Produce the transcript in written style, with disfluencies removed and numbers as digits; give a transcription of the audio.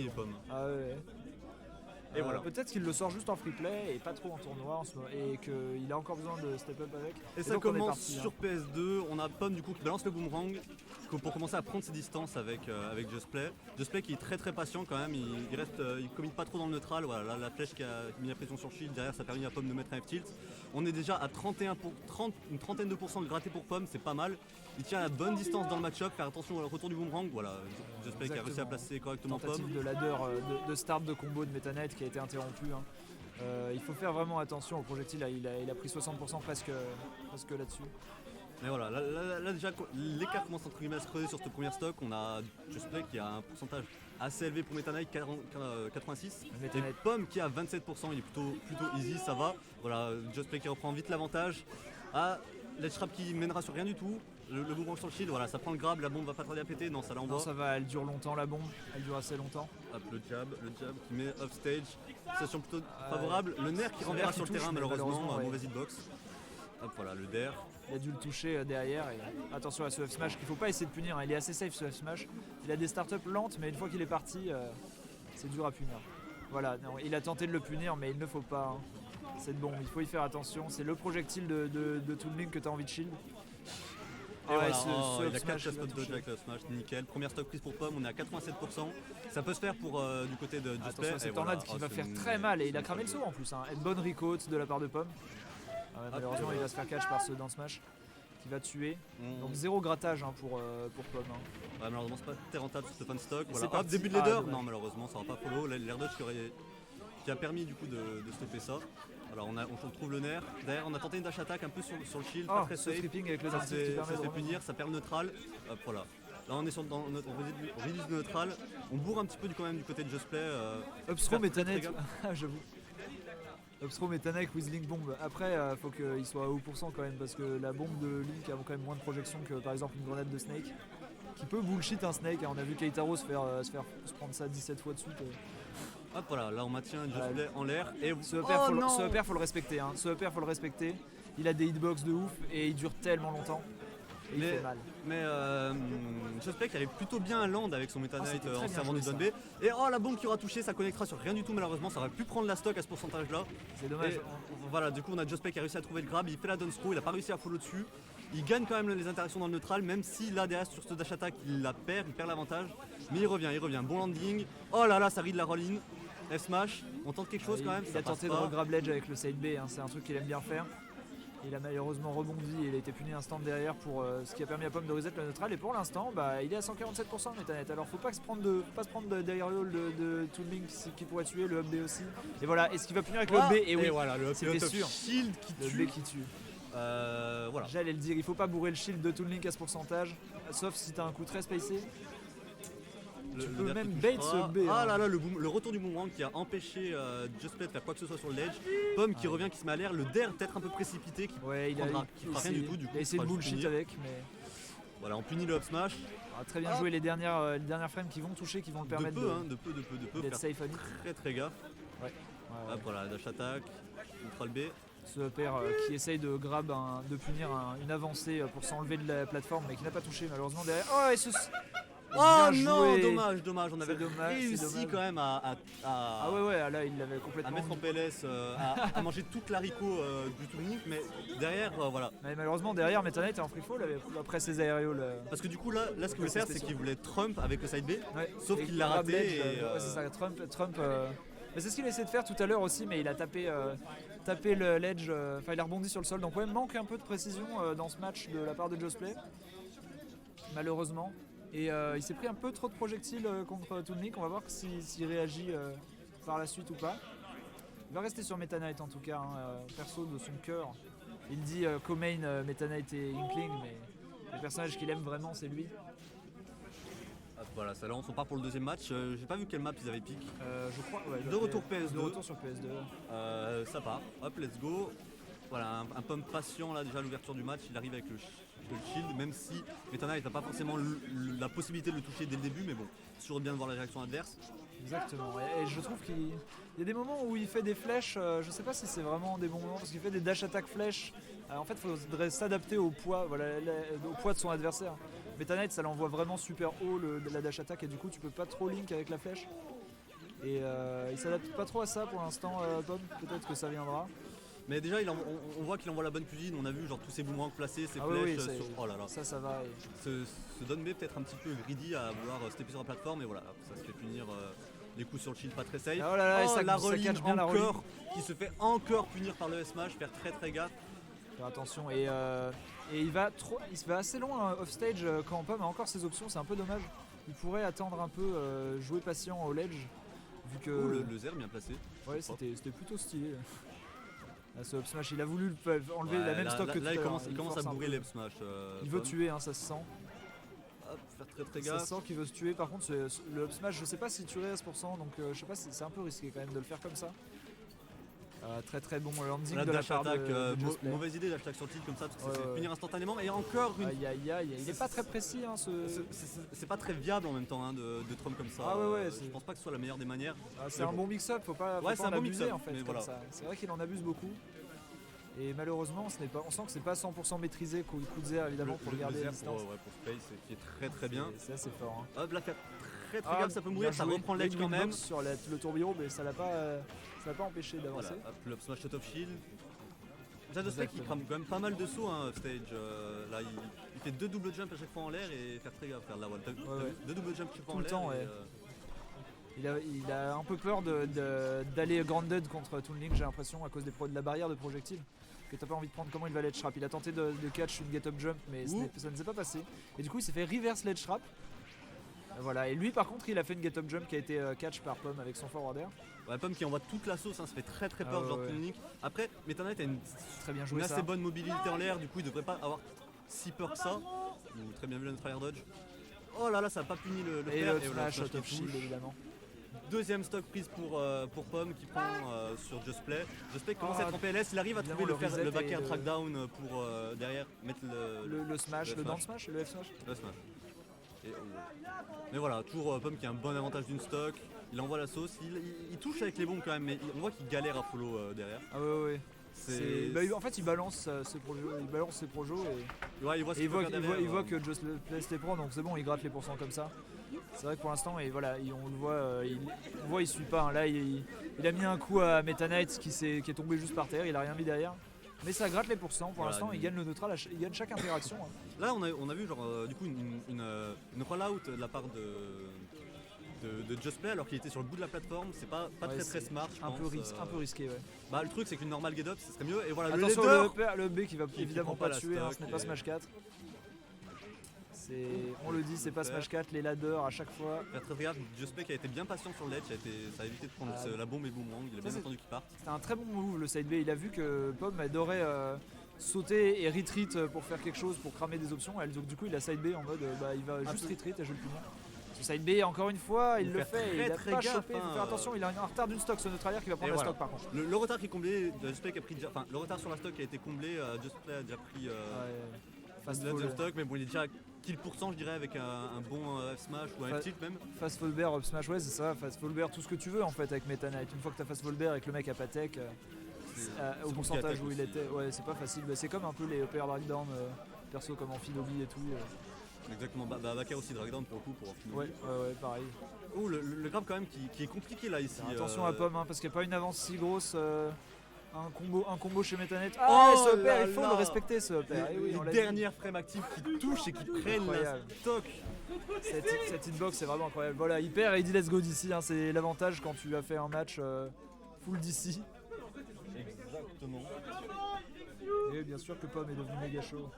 les pommes. Ah ouais. Et voilà. Peut-être qu'il le sort juste en free play et pas trop en tournoi en ce moment, et qu'il a encore besoin de step up avec. Et ça donc on est commence parti, sur PS2, on a Pomme du coup qui balance le boomerang pour commencer à prendre ses distances avec Justplay. Justplay qui est très très patient quand même, il commit pas trop dans le neutral, voilà, là, la flèche qui a mis la pression sur Shield, derrière ça a permis à Pomme de mettre un F-tilt. On est déjà à une trentaine de pourcents de gratté pour Pomme, c'est pas mal. Il tient à la bonne distance dans le match-up, faire attention au retour du boomerang, voilà, Justplay qui a réussi à placer correctement Pomme. Tentative de ladder de start de combo de Meta Knight qui a été interrompu. Hein. Il faut faire vraiment attention au projectile, là, il a pris 60% presque là-dessus. Mais voilà, là déjà l'écart commence entre guillemets à se creuser sur cette première stock. On a Justplay qui a un pourcentage assez élevé pour Meta Knight, 86. Et Pomme qui a 27%, il est plutôt easy, ça va. Voilà, Justplay qui reprend vite l'avantage. Ah, Ledge Trap qui mènera sur rien du tout. Le boomerang sur le shield, voilà, ça prend le grab, la bombe va pas tarder à péter, non ça l'envoie. Non ça va, elle dure longtemps la bombe, elle dure assez longtemps. Hop, le jab qui met off stage, situation plutôt favorable. Le nerf qui renverra sur le terrain malheureusement, ouais. mauvaise hitbox. Hop voilà, le dair. Il a dû le toucher derrière et attention à ce F smash qu'il faut pas essayer de punir, hein. Il est assez safe ce F smash. Il a des startups lentes mais une fois qu'il est parti, c'est dur à punir. Voilà, non, il a tenté de le punir mais il ne faut pas. Hein. C'est bon, il faut y faire attention. C'est le projectile de Toon Link que tu as envie de shield. Et voilà, il a 4 spots dodge avec le smash, nickel. Première stock prise pour Pomme, on est à 87%. Ça peut se faire pour du côté de Justplay. Attention à cette tornade qui va faire très mal et il a cramé le saut en plus. Hein. Une bonne recote de la part de Pomme. Malheureusement il va se faire catch par ce down smash qui va tuer. Donc zéro grattage hein, pour Pomme. Hein. Ouais, malheureusement c'est pas très rentable sur ce fan stock. Voilà. Hop, début de ladder. Non malheureusement ça va pas follow. L'air dodge qui a permis du coup de stopper ça. Alors on retrouve le nerf. Derrière on a tenté une dash attack un peu sur le shield, pas très safe. Avec le ça se fait de punir, ça perd le neutral. Hop voilà. Là on est on réduit le neutral. On bourre un petit peu quand même du côté de Justplay. Upstrom et Tanet, j'avoue. Upstrom et Tanek with Link Bomb. Après faut qu'il soit à haut pourcent quand même parce que la bombe de Link a quand même moins de projection que par exemple une grenade de Snake. Qui peut bullshit un Snake, hein. On a vu Keitaro se prendre ça 17 fois de suite. Hop voilà, là on maintient Justplay en l'air et ce upper faut le respecter, hein. Ce upper faut le respecter. Il a des hitbox de ouf et il dure tellement longtemps. Et il fait mal. Mais Justplay qui arrive plutôt bien à land avec son Meta Knight en servant du down B. Et la bombe qui aura touché, ça connectera sur rien du tout malheureusement, ça aurait pu prendre la stock à ce pourcentage là. C'est dommage. Et, voilà, du coup on a Justplay qui a réussi à trouver le grab, il fait la down throw, il a pas réussi à follow dessus. Il gagne quand même les interactions dans le neutral, même si là derrière sur ce dash attack il perd l'avantage. Mais il revient, bon landing. Oh là là, ça read la roll-in. F-smash, on tente quelque chose quand même. Il a tenté de regrab ledge avec le side B, hein. C'est un truc qu'il aime bien faire. Il a malheureusement rebondi et il a été puni instant derrière pour ce qui a permis à Pomme de reset le neutral. Et pour l'instant, il est à 147% Meta Knight. Alors faut pas se prendre derrière le de Toon Link qui pourrait tuer, le up B aussi. Et voilà, est-ce qu'il va punir avec le up B? Et oui, voilà, le c'était sûr. Shield qui tue. Le B qui tue. Voilà. J'allais le dire, il faut pas bourrer le shield de Toon Link à ce pourcentage, sauf si t'as un coup très spacé. Tu peux même bait ce B. Ah là là, le retour du boomerang qui a empêché Justplay de faire quoi que ce soit sur le ledge. Pomme qui revient, qui se met à l'air, le dair peut-être un peu précipité, qui fera rien du tout. Du coup, il a essayé de bullshit avec, mais. Voilà, on punit le up smash. Très bien joué les dernières frames qui vont toucher, qui vont le permettre de peu. D'être safe on it. Très gaffe. Ouais. Hop, voilà, dash attack, contrôle B. Ce upper qui essaye de grab, de punir une avancée pour s'enlever de la plateforme, mais qui n'a pas touché malheureusement derrière. Oh, et ce. Oh non, dommage, on avait réussi quand même Ah ouais, là il l'avait complètement. À mettre en PLS, à manger toute l'haricot du Toon Link, mais derrière, voilà. Mais malheureusement, derrière, Meta Knight est en free fall après ses aérioles. Parce que du coup, là ce qu'il voulait faire, c'est qu'il voulait Trump avec le side B, sauf qu'il l'a raté. Ouais, c'est ça, Trump. Mais c'est ce qu'il a essayé de faire tout à l'heure aussi, mais il a tapé le ledge, il a rebondi sur le sol. Donc ouais, manque un peu de précision dans ce match de la part de Justplay, malheureusement. Et il s'est pris un peu trop de projectiles contre Toon Link. On va voir s'il réagit par la suite ou pas. Il va rester sur Meta Knight en tout cas, perso de son cœur. Il dit co-main Meta Knight et Inkling, mais le personnage qu'il aime vraiment c'est lui. Voilà, ça lance, on part pour le deuxième match. J'ai pas vu quelle map ils avaient pick. Je crois, ouais. De retour PS2. De retour sur PS2. Ça part, hop, let's go. Voilà, un Pomme patient là déjà à l'ouverture du match, il arrive avec le shield, même si Meta Knight n'a pas forcément la possibilité de le toucher dès le début, mais bon, c'est toujours bien de voir la réaction adverse. Exactement, et je trouve qu'il y a des moments où il fait des flèches, je sais pas si c'est vraiment des bons moments, parce qu'il fait des dash attack flèches. En fait, il faudrait s'adapter au poids, au poids de son adversaire. Meta Knight, ça l'envoie vraiment super haut la dash attack, et du coup tu peux pas trop link avec la flèche. Et il s'adapte pas trop à ça pour l'instant, Pomme. Peut-être que ça viendra. Mais déjà, on voit qu'il envoie la bonne cuisine. On a vu genre tous ses boomerangs placés, ses Ah oui, flèches. oui, Sur... Oh là là. Ça va. Se donne mais peut-être un petit peu greedy à vouloir stepper sur la plateforme. Et voilà, ça se fait punir. Les coups sur le shield pas très safe. Oh là là, et ça la catch reline bien la reline. encore, qui se fait encore punir par le S-Smash. Faire très gaffe. Faire attention. Et il va assez loin offstage quand Pomme a encore ses options. C'est un peu dommage. Il pourrait attendre un peu, jouer patient au ledge. Vu que Le Zer bien placé. ouais, c'était plutôt stylé. Là, ce up smash, il a voulu enlever la même stock que tout là, à il l'heure. commence à bourrer les up smash. Il veut tuer, hein, ça se sent. Hop, faire très Ça gaffe. se sent qu'il veut se tuer. Par contre, le up smash, je sais pas s'il tuerait à 100%, donc je sais pas, c'est un peu risqué quand même de le faire comme ça. Très bon landing Là, de la dash part attack, de Justplay. mauvaise idée dash attack sur tilt comme ça, parce que ça Ouais. fait punir instantanément. Et encore une. Aïe, il est pas très précis, hein, ce. C'est pas très viable en même temps hein, de trompe comme ça. Ah ouais, je pense pas que ce soit la meilleure des manières. C'est un bon mix-up, faut pas c'est en un bon abuser mix-up, en fait. mais Comme voilà. ça. C'est vrai qu'il en abuse beaucoup. Et malheureusement, on sent que c'est pas 100% maîtrisé. Coup de Zer évidemment pour garder la distance. Pour Space, qui est très bien. C'est assez fort. Hein. Hop, là, faire très gaffe, ça peut mourir, ça Bien joué. reprend l'edge Il y a quand une même. box sur le tourbillon, mais ça l'a pas empêché d'avancer. Voilà, hop, le up smash shot of shield. Jadosplay qui crame quand même pas mal de sauts hein, stage. Là, il fait 2 double jumps à chaque fois en l'air et faire très gaffe. Faire la wall. T'as vu 2 double jumps chaque fois Tout en le l'air. temps, ouais. Il a un peu peur d'aller grounded contre Toon Link, j'ai l'impression, à cause de la barrière de projectiles. Que t'as pas envie de prendre comment il va ledge trap. Il a tenté de catch une get up jump, mais ça ne s'est pas passé. Et du coup, il s'est fait reverse ledge trap. Voilà, et lui par contre, il a fait une get up jump qui a été catch par Pomme avec son forwarder. Ouais, Pomme qui envoie toute la sauce, hein, ça fait très peur ce genre de Toon Link. Après, Meta Knight a une Très bien joué, assez bonne mobilité en l'air, du coup il devrait pas avoir si peur que ça. Ou très bien vu le tryhard dodge. Oh là là, ça a pas puni le et fer, le voilà, smash qui out of shield touche. évidemment. Deuxième stock prise pour Pomme qui prend sur Justplay. Justplay commence à être en PLS, il arrive à trouver évidemment, le back air et track down pour derrière mettre Le smash, le down smash, le F smash. le smash. Et, mais voilà, toujours Pomme qui a un bon avantage d'une stock, il envoie la sauce, il touche avec les bombes quand même, mais on voit qu'il galère à follow derrière. Ah ouais. En fait, il balance ses projos et Ouais, il voit ce qu'il il faut faire derrière, voit que Just Place les prend, donc c'est bon, il gratte les pourcents comme ça. C'est vrai que pour l'instant, et voilà, on le voit, il suit pas. Hein. Là, il a mis un coup à Meta Knight qui est tombé juste par terre, il a rien mis derrière. Mais ça gratte les pourcents, pour l'instant, il gagne le neutral, il gagne chaque interaction. Hein. Là, on a vu genre, du coup une roll-out de la part de Justplay alors qu'il était sur le bout de la plateforme, c'est pas très smart, je pense. Un peu risqué, ouais. Bah, le truc, c'est qu'une normale get-up, ce serait mieux. Et voilà, attention, le B qui va qui évidemment prend pas pas la tuer, hein, stock ce n'est pas et- Smash 4. On le dit, c'est pas Smash 4, les ladders à chaque fois. Faire très gaffe, Justplay qui a été bien patient sur le ledge, ça a évité de prendre la bombe et boomerang, il a bien attendu qu'il parte. C'était un très bon move le side B, il a vu que Pomme adorait sauter et retreat pour faire quelque chose, pour cramer des options. Donc du coup il a side B en mode il va juste retreat et je vais le punir. Ce side B encore une fois, il le fait, il a très pas gaffe, chopé, il faut hein. faire attention, il a un retard d'une stock ce neutralière qui va prendre Et la voilà. stock par contre. Le retard qui est comblé, Justplay qui a pris le retard sur la stock qui a été comblé, Justplay a déjà pris Fast la deuxième fall, stock, mais bon il est déjà à kill pourcent je dirais avec un bon F-smash ou un F-tilt même. Fast fall bear, up smash, ouais c'est ça, fast fall bear, tout ce que tu veux en fait avec Meta Knight. Une fois que t'as fast fall bear et que le mec a pas tech, au pourcentage où il était, ouais c'est pas facile. C'est comme un peu les OPR drag down, perso comme en Finobi et tout. Exactement, Backer aussi drag down pour le coup pour finir. Ouais, pareil. Oh le grab quand même qui est compliqué là ici. Attention à Pomme, hein, parce qu'il n'y a pas une avance si grosse. Un combo chez Meta Knight. Oh Et ce là EPR, il faut là. le respecter ce EPR. Eh oui, on l'a Les dit. dernières frames actives qui touchent et qui prennent la Incroyable. stock. Cette hitbox c'est vraiment incroyable. Voilà, il perd et il dit let's go d'ici. Hein, c'est l'avantage quand tu as fait un match full d'ici. Exactement. Et bien sûr que Pomme est devenu méga chaud.